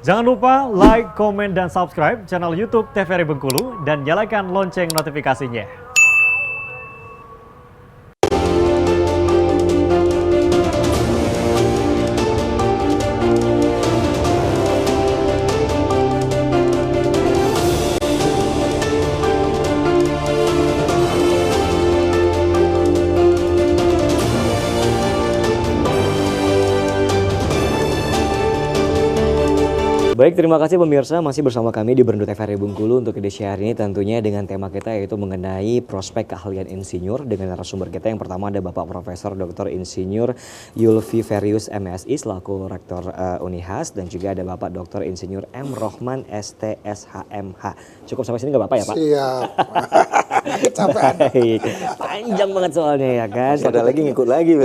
Jangan lupa like, komen, dan subscribe channel YouTube TVRI Bengkulu dan nyalakan lonceng notifikasinya. Baik, terima kasih pemirsa masih bersama kami di Berendut TVRI Bengkulu untuk edisi hari ini tentunya dengan tema kita yaitu mengenai prospek keahlian insinyur dengan narasumber kita yang pertama ada Bapak Profesor Dr. Insinyur Yulfi Ferius MSI selaku Rektor Unihas dan juga ada Bapak Dr. Insinyur M. Rohman STSHMH. Cukup sampai sini nggak Bapak ya Pak? Siap. Capean. Panjang banget soalnya ya kan. Ada lagi ngikut lagi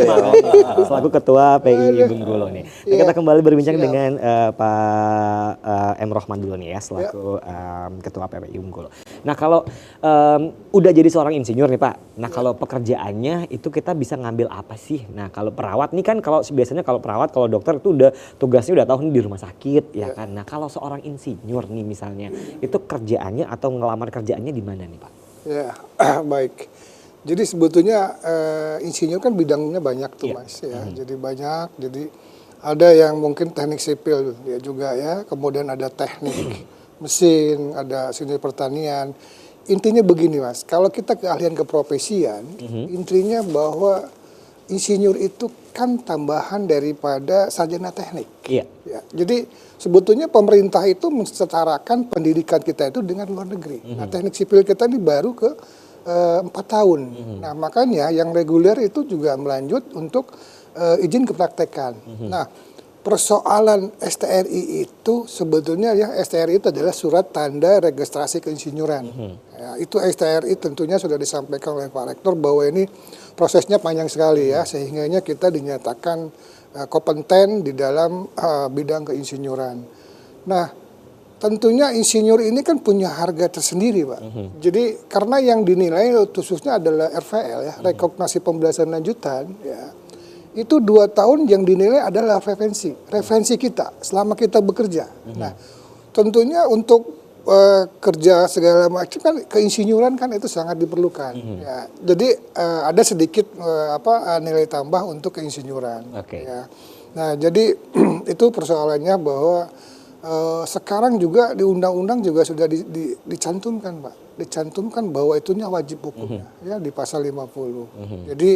Selaku Ketua PII Bengkulu nih. Nah, kita kembali berbincang dengan Pak M. Rohman dulu nih ya selaku Ketua PPI Bengkulu. Nah kalau udah jadi seorang insinyur nih Pak, nah kalau pekerjaannya itu kita bisa ngambil apa sih? Nah kalau perawat nih kan kalau biasanya kalau perawat kalau dokter itu udah tugasnya udah tahu nih di rumah sakit ya kan. Nah kalau seorang insinyur nih misalnya itu kerjaannya atau ngelamar kerjaannya di mana nih Pak? Ya baik. Jadi sebetulnya insinyur kan bidangnya banyak tuh Mas ya. Jadi banyak. Jadi ada yang mungkin teknik sipil ya juga ya, kemudian ada teknik mesin, ada seni pertanian. Intinya begini Mas, kalau kita keahlian keprofesian, intinya bahwa insinyur itu kan tambahan daripada sarjana teknik. Iya. Ya, jadi sebetulnya pemerintah itu mensetarakan pendidikan kita itu dengan luar negeri. Nah teknik sipil kita ini baru ke 4 tahun. Nah makanya yang reguler itu juga melanjut untuk izin kepraktekan. Nah, persoalan STRI itu sebetulnya ya STRI itu adalah surat tanda registrasi keinsinyuran. Ya, itu STRI tentunya sudah disampaikan oleh Pak Rektor bahwa ini prosesnya panjang sekali ya, sehingganya kita dinyatakan kompeten di dalam bidang keinsinyuran. Nah, tentunya insinyur ini kan punya harga tersendiri Pak. Jadi karena yang dinilai khususnya adalah RVL ya, rekognisi pembelajaran lanjutan ya. Itu 2 tahun yang dinilai adalah referensi kita selama kita bekerja. Nah, tentunya untuk kerja segala macam kan keinsinyuran kan itu sangat diperlukan. Ya, jadi ada sedikit nilai tambah untuk keinsinyuran. Ya. Nah, jadi itu persoalannya bahwa sekarang juga di undang-undang juga sudah dicantumkan Pak. Dicantumkan bahwa itunya wajib hukumnya ya di pasal 50. Jadi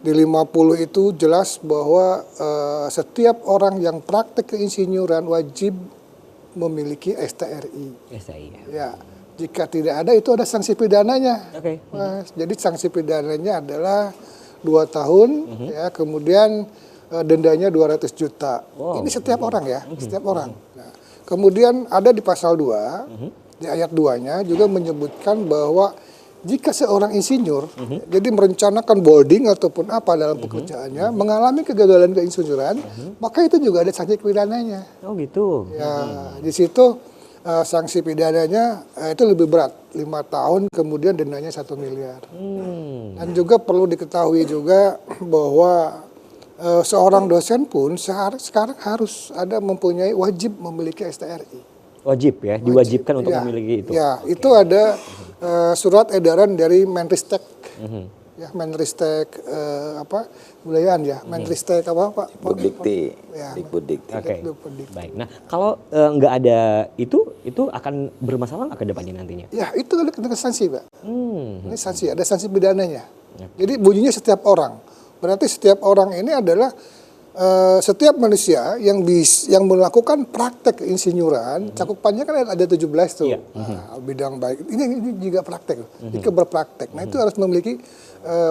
di 50 itu jelas bahwa setiap orang yang praktek keinsinyuran wajib memiliki STRI. STRI ya. Jika tidak ada itu ada sanksi pidananya. Mas. Jadi sanksi pidananya adalah 2 tahun ya, kemudian dendanya 200 juta. Wow. Ini setiap orang ya, setiap orang. Nah, kemudian ada di pasal 2 di ayat 2-nya juga menyebutkan bahwa jika seorang insinyur jadi merencanakan boarding ataupun apa dalam pekerjaannya mengalami kegagalan keinsinyuran, maka itu juga ada sanksi pidananya. Oh gitu. Ya, di situ sanksi pidananya itu lebih berat, 5 tahun kemudian dendanya 1 miliar. Dan juga perlu diketahui juga bahwa seorang dosen pun sekarang harus mempunyai wajib memiliki STRI. Wajib ya, diwajibkan untuk memiliki itu. Ya, itu ada surat edaran dari Menristek, ya Menristek kebudayaan ya, Menristek apa Pak? Dikbuddikti. Ya, Dikbuddikti. Oke. Baik. Nah, kalau nggak ada itu akan bermasalah nggak ke depannya nantinya? Ya, itu ada sanksi Pak. Ini sanksi, ada sanksi pidananya. Jadi bunyinya setiap orang. Berarti setiap orang ini adalah setiap manusia yang melakukan praktek keinsinyuran, cakupannya kan ada 17 tuh. Bidang baik. Ini juga praktek. Jika berpraktek. Nah, itu harus memiliki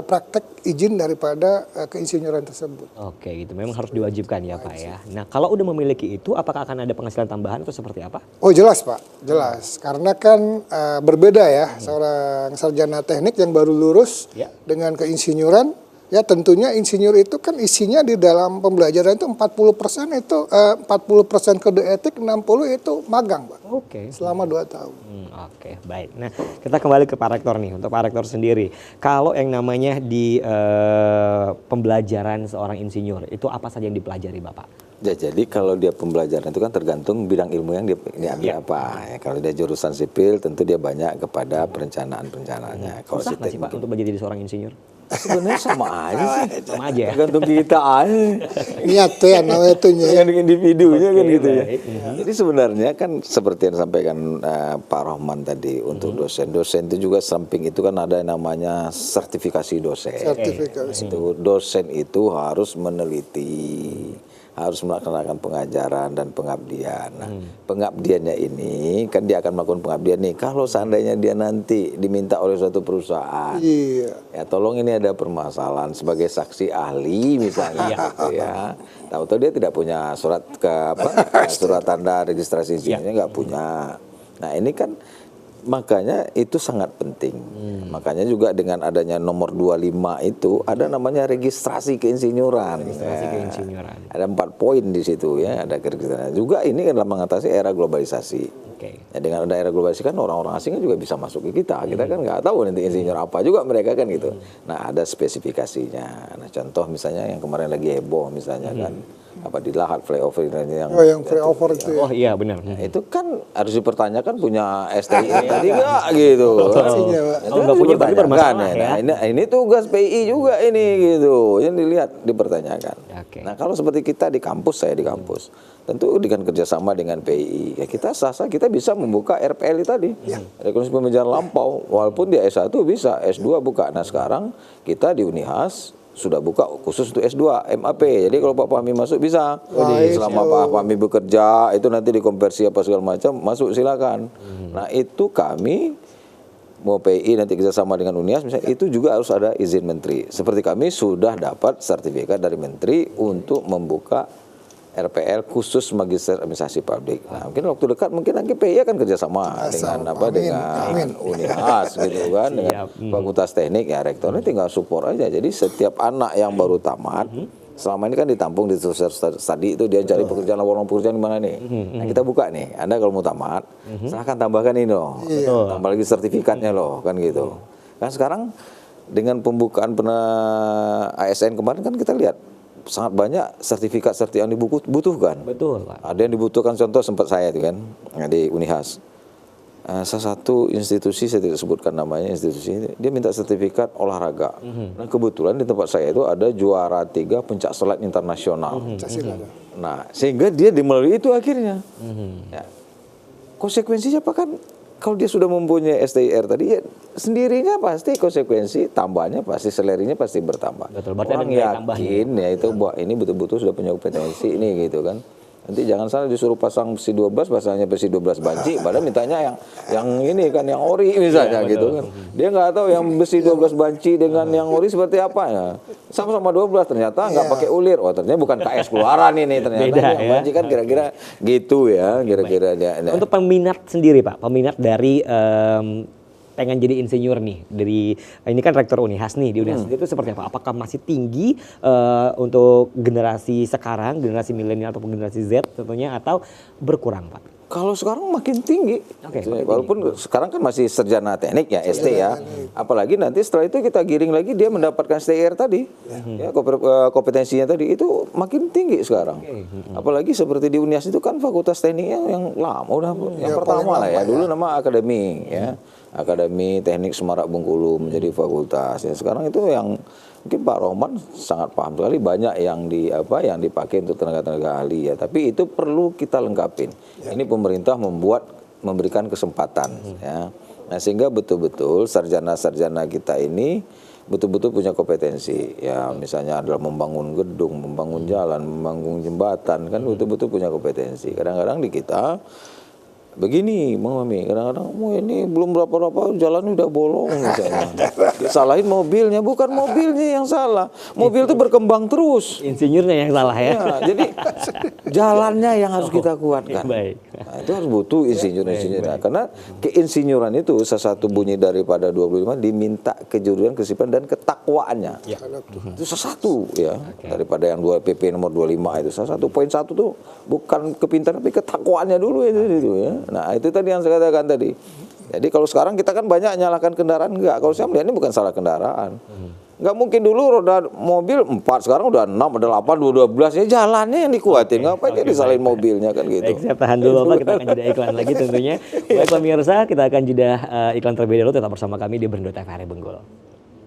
praktek izin daripada keinsinyuran tersebut. Oke, gitu. Memang harus diwajibkan ya, Pak ya. Nah, kalau udah memiliki itu apakah akan ada penghasilan tambahan atau seperti apa? Oh, jelas, Pak. Jelas. Karena kan berbeda ya seorang sarjana teknik yang baru lurus dengan keinsinyuran. Ya tentunya insinyur itu kan isinya di dalam pembelajaran itu 40% itu 40% kode etik, 60 itu magang, Pak. Oke. Selama 2 tahun. Oke, baik. Nah, kita kembali ke Pak Rektor nih. Untuk Pak Rektor sendiri, kalau yang namanya di pembelajaran seorang insinyur, itu apa saja yang dipelajari Bapak? Ya, jadi kalau dia pembelajaran itu kan tergantung bidang ilmu yang dia ambil apa. Ya, kalau dia jurusan sipil tentu dia banyak kepada perencanaan-perencanaannya. Kalau Susah si nggak sih Pak teknik untuk menjadi seorang insinyur? sebenarnya sama aja sih. Sama aja ya? Tergantung kita aja. Niat tuh ya namanya itu ya. Dengan individunya kan gitu ya. baik. Jadi sebenarnya kan seperti yang disampaikan Pak Rohman tadi untuk dosen. Dosen itu juga samping itu kan ada yang namanya sertifikasi dosen. Sertifikasi. Itu dosen itu harus meneliti, harus melaksanakan pengajaran dan pengabdian. Nah, pengabdiannya ini kan dia akan melakukan pengabdian nih. Kalau seandainya dia nanti diminta oleh suatu perusahaan, Iya. ya tolong ini ada permasalahan sebagai saksi ahli misalnya, gitu ya. Tahu-tahu dia tidak punya surat surat tanda registrasi insinyurnya nggak punya. Nah ini kan makanya itu sangat penting. Makanya juga dengan adanya nomor 25 itu ada namanya registrasi keinsinyuran. Registrasi keinsinyuran. Ada 4 poin di situ ya, ada registrasi. Juga ini adalah mengatasi era globalisasi. Oke. Ya, dengan ada era globalisasi kan orang-orang asing juga bisa masuk ke kita. Kita kan nggak tahu nanti insinyur apa juga mereka kan gitu. Nah ada spesifikasinya. Nah contoh misalnya yang kemarin lagi heboh misalnya kan apa di Lahat flyover yang Oh yang flyover itu ya. Oh iya benar. Nah, itu kan harus dipertanyakan punya STI tadi nggak gitu. Pastinya, Pak. Itu Kalau kan nggak punya berarti dipertanyakan, bermasalah ya. Nah, ini tugas PI juga ini gitu. Yang dilihat dipertanyakan. Oke. Nah kalau seperti kita di kampus, saya di kampus, tentu dengan kerjasama dengan PI, ya kita sah-sah kita bisa membuka RPL tadi, rekonstruksi pembicaraan lampau, walaupun dia S1 bisa, S2 buka. Nah sekarang kita di Unihas sudah buka khusus untuk S2 MAP. Jadi kalau Pak Fahmi masuk bisa. Selama Pak Fahmi bekerja itu nanti dikonversi apa segala macam masuk silakan. Nah itu kami mau PI nanti kerjasama dengan Unihas misalnya itu juga harus ada izin menteri. Seperti kami sudah dapat sertifikat dari menteri untuk membuka RPL khusus Magister Administrasi Publik. Nah, mungkin waktu dekat mungkin nanti PI akan kerjasama dengan dengan Unihas gitu kan, dengan Fakultas Teknik ya rektornya tinggal support aja. Jadi setiap anak yang baru tamat selama ini kan ditampung di studi itu dia cari pekerjaan, lowongan pekerjaan di mana nih. Nah, kita buka nih. Anda kalau mau tamat, silahkan tambahkan ini loh. Tambah lagi sertifikatnya loh kan gitu. Kan sekarang dengan pembukaan ASN kemarin kan kita lihat sangat banyak sertifikat yang dibutuhkan. Betul Pak. Ada yang dibutuhkan, contoh sempat saya itu kan di Unihas. Salah satu institusi, saya tidak sebutkan namanya institusi ini, dia minta sertifikat olahraga. Nah kebetulan di tempat saya itu ada juara 3 pencak silat internasional. Nah sehingga dia melalui itu akhirnya. Ya. Konsekuensinya apa kan? Kalau dia sudah mempunyai STIR tadi, ya sendirinya pasti konsekuensi tambahnya pasti salarinya pasti bertambah. Betul, berarti Orang ada nilai yakin ya itu bahwa ini betul-betul sudah punya kompetensi ini gitu kan. Nanti jangan salah disuruh pasang besi 12 pasangnya besi 12 banci, padahal mintanya yang ini kan yang ori misalnya gitu kan. Dia nggak tahu yang besi 12 banci dengan yang ori seperti apa ya. Sama-sama 12 ternyata nggak pakai ulir. Oh ternyata bukan KS keluaran ini ternyata. Beda, yang ya. banci kan kira-kira gitu ya, kira-kira dia. Untuk peminat sendiri Pak, peminat dari pengen jadi insinyur nih dari ini kan rektor Unihas nih di Unihas itu seperti apa? Apakah masih tinggi untuk generasi sekarang, generasi milenial ataupun generasi Z tentunya atau berkurang Pak? Kalau sekarang makin tinggi, Oke, walaupun sekarang kan masih sarjana teknik ya ST ya, apalagi nanti setelah itu kita giring lagi dia mendapatkan STIR tadi, ya kompetensinya tadi itu makin tinggi sekarang. Apalagi seperti di Unihas itu kan fakultas tekniknya yang lama, udah yang pertama lah ya, dulu nama akademi ya, Akademi Teknik Semarak Bengkulu menjadi fakultas. Ya sekarang itu yang mungkin Pak Rohman sangat paham sekali banyak yang yang dipakai untuk tenaga-tenaga ahli ya, tapi itu perlu kita lengkapin. Ini pemerintah memberikan kesempatan ya. Nah, sehingga betul-betul sarjana-sarjana kita ini betul-betul punya kompetensi ya, misalnya adalah membangun gedung, membangun jalan, membangun jembatan kan betul-betul punya kompetensi. Kadang-kadang di kita begini, Mami, kadang-kadang ini belum berapa-berapa jalan udah bolong misalnya. Disalahin mobilnya, bukan mobilnya yang salah. Mobil itu berkembang terus. Insinyurnya yang salah ya. Ya, jadi jalannya yang harus kita kuatkan. Baik. Nah, itu harus butuh insinyur-insinyur. Karena keinsinyuran itu salah satu bunyi daripada 25 diminta kejujuran, kesiapan dan ketakwaannya. Itu salah satu ya daripada yang PP nomor 25 itu. Salah satu poin 1 tuh bukan kepintaran tapi ketakwaannya dulu itu ya. Nah, itu tadi yang saya katakan tadi. Jadi kalau sekarang kita kan banyak nyalakan kendaraan, enggak. Kalau saya melihat ini bukan salah kendaraan. Nggak mungkin dulu roda mobil 4, sekarang udah 6, ada 8, 12 ya jalannya yang dikuatin. Ngapain dia disalahin mobilnya kan gitu. Baik, saya tahan dulu Pak, kita akan jeda iklan lagi tentunya. Baik pemirsa, kita akan jeda iklan terlebih dahulu, tetap bersama kami di Berndo TVRI Bengkulu.